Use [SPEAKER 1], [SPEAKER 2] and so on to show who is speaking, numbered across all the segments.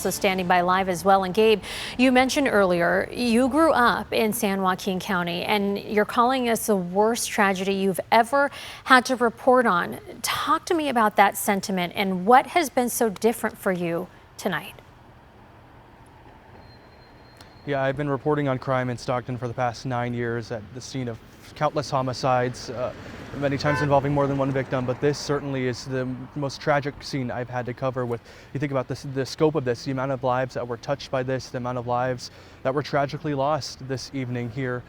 [SPEAKER 1] So standing by live as well. And Gabe, you mentioned earlier you grew up in San Joaquin County and you're calling this the worst tragedy you've ever had to report on. Talk to me about that sentiment and what has been so different for you tonight.
[SPEAKER 2] Yeah, I've been reporting on crime in Stockton for the past 9 years at the scene of countless homicides, many times involving more than one victim, but this certainly is the most tragic scene I've had to cover. With, you think about this, the scope of this, the amount of lives that were touched by this, the amount of lives that were tragically lost this evening here.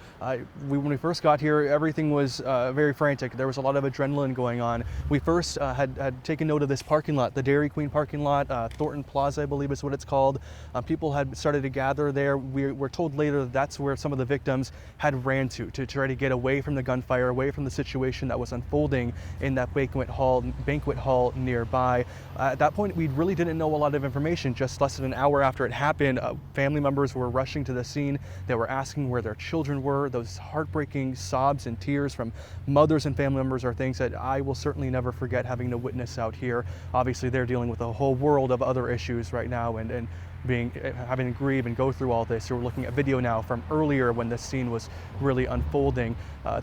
[SPEAKER 2] When we first got here, everything was very frantic. There was a lot of adrenaline going on. We first had taken note of this parking lot, the Dairy Queen parking lot, Thornton Plaza, I believe is what it's called. People had started to gather there. We were told later that that's where some of the victims had ran to try to get away from the gunfire, away from the situation that was unfolding in that banquet hall nearby. At that point, we really didn't know a lot of information. Just less than an hour after it happened, family members were rushing to the scene. They were asking where their children were. Those heartbreaking sobs and tears from mothers and family members are things that I will certainly never forget having to witness out here. Obviously, they're dealing with a whole world of other issues right now and having to grieve and go through all this. So we're looking at video now from earlier when this scene was really unfolding.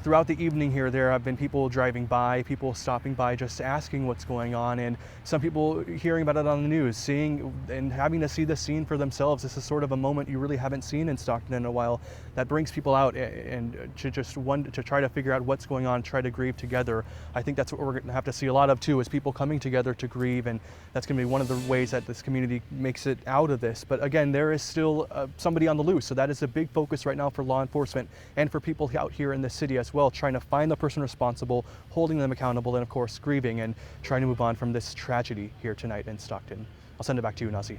[SPEAKER 2] Throughout the evening here, there have been people driving by, people stopping by just asking what's going on, and some people hearing about it on the news, seeing and having to see the scene for themselves. This is sort of a moment you really haven't seen in Stockton in a while that brings people out and to try to figure out what's going on, try to grieve together. I think that's what we're going to have to see a lot of too, is people coming together to grieve, and that's going to be one of the ways that this community makes it out of this. But again, there is still somebody on the loose, so that is a big focus right now for law enforcement and for people out here in the city as well, trying to find the person responsible, holding them accountable, and of course grieving and trying to move on from this tragedy here tonight in Stockton. I'll send it back to you, Nazi.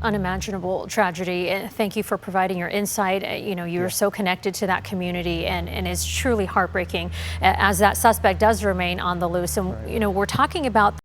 [SPEAKER 1] Unimaginable tragedy. Thank you for providing your insight. You know, you're so connected to that community, and it's truly heartbreaking as that suspect does remain on the loose. And, you know, we're talking about